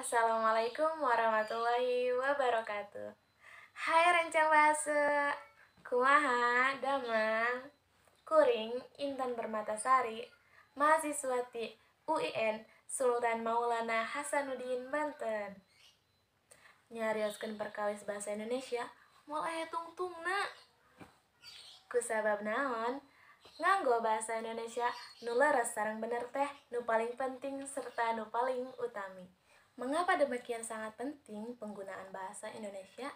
Assalamualaikum warahmatullahi wabarakatuh. Hai rencang bahasa, kumaha, damang, kuring, Intan Permatasari, mahasiswati UIN Sultan Maulana Hasanuddin Banten. Nyarioskeun perkawis bahasa Indonesia, mulai tungtungna. Kusabab naon? Nganggo bahasa Indonesia nu leres sareng bener teh nu paling penting serta nu paling utami. Mengapa demikian sangat penting penggunaan bahasa Indonesia?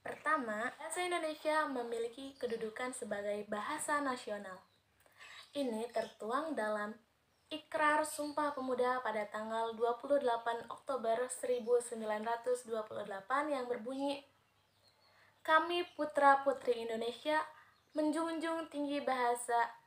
Pertama, bahasa Indonesia memiliki kedudukan sebagai bahasa nasional. Ini tertuang dalam Ikrar Sumpah Pemuda pada tanggal 28 Oktober 1928 yang berbunyi, "Kami putra-putri Indonesia menjunjung tinggi bahasa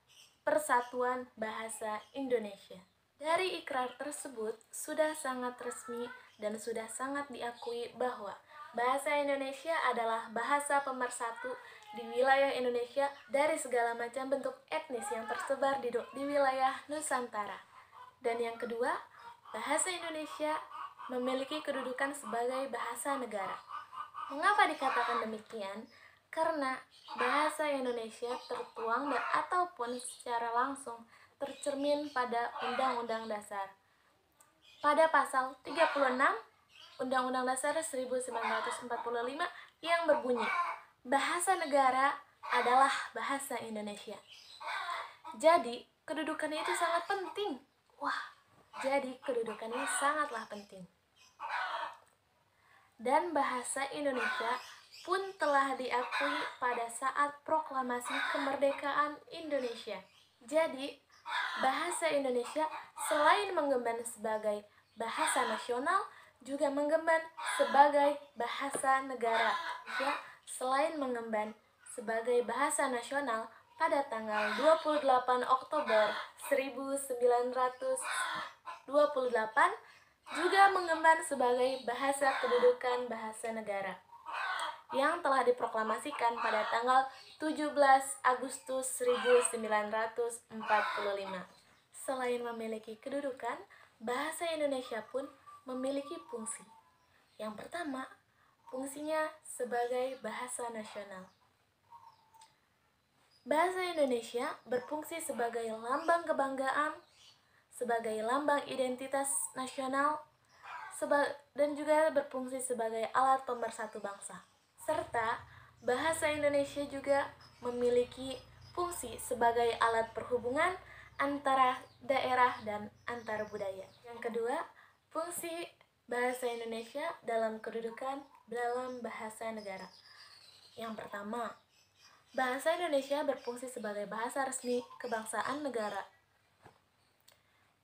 Persatuan Bahasa Indonesia." Dari ikrar tersebut sudah sangat resmi dan sudah sangat diakui bahwa bahasa Indonesia adalah bahasa pemersatu di wilayah Indonesia dari segala macam bentuk etnis yang tersebar di wilayah Nusantara. Dan yang kedua, bahasa Indonesia memiliki kedudukan sebagai bahasa negara. Mengapa dikatakan demikian? Karena bahasa Indonesia tertuang ataupun secara langsung tercermin pada Undang-Undang Dasar. Pada pasal 36 Undang-Undang Dasar 1945 yang berbunyi, bahasa negara adalah bahasa Indonesia. Jadi, kedudukannya itu sangat penting. Jadi kedudukannya sangatlah penting. Dan bahasa Indonesia pun telah diakui pada saat proklamasi kemerdekaan Indonesia. Jadi, bahasa Indonesia selain mengemban sebagai bahasa nasional, juga mengemban sebagai bahasa negara. Ya, selain mengemban sebagai bahasa nasional, pada tanggal 28 Oktober 1928 juga mengemban sebagai bahasa kedudukan bahasa negara yang telah diproklamasikan pada tanggal 17 Agustus 1945. Selain memiliki kedudukan, bahasa Indonesia pun memiliki fungsi. Yang pertama, fungsinya sebagai bahasa nasional. Bahasa Indonesia berfungsi sebagai lambang kebanggaan, sebagai lambang identitas nasional, dan juga berfungsi sebagai alat pemersatu bangsa. Serta bahasa Indonesia juga memiliki fungsi sebagai alat perhubungan antara daerah dan antar budaya. Yang kedua, fungsi bahasa Indonesia dalam kedudukan dalam bahasa negara. Yang pertama, bahasa Indonesia berfungsi sebagai bahasa resmi kebangsaan negara.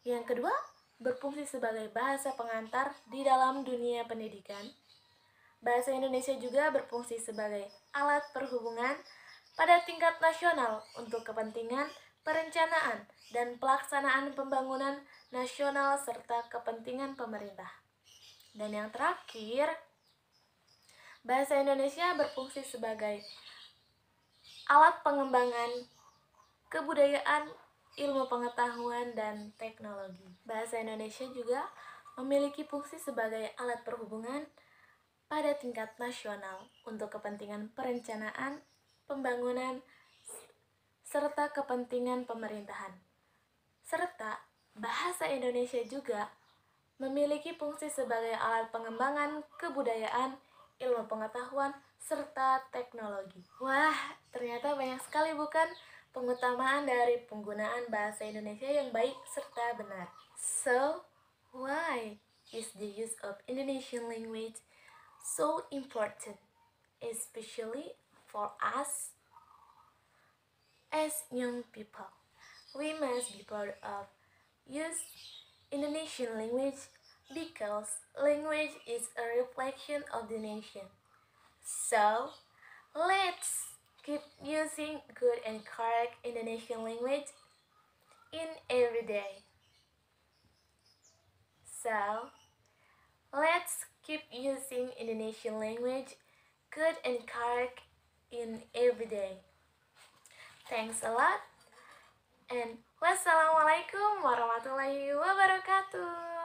Yang kedua, berfungsi sebagai bahasa pengantar di dalam dunia pendidikan. Bahasa Indonesia juga berfungsi sebagai alat perhubungan pada tingkat nasional untuk kepentingan perencanaan dan pelaksanaan pembangunan nasional serta kepentingan pemerintah. Dan yang terakhir, bahasa Indonesia berfungsi sebagai alat pengembangan kebudayaan, ilmu pengetahuan, dan teknologi. Bahasa Indonesia juga memiliki fungsi sebagai alat perhubungan pada tingkat nasional untuk kepentingan perencanaan, pembangunan, serta kepentingan pemerintahan. Serta bahasa Indonesia juga memiliki fungsi sebagai alat pengembangan kebudayaan, ilmu pengetahuan, serta teknologi. Wah, ternyata banyak sekali bukan pengutamaan dari penggunaan bahasa Indonesia yang baik serta benar. So, why is the use of Indonesian language so important, especially for us as young people? We must be proud of use Indonesian language because language is a reflection of the nation. So, let's keep using good and correct Indonesian language in every day. So, let's keep using Indonesian language good and correct in every day. Thanks a lot, and wassalamualaikum warahmatullahi wabarakatuh.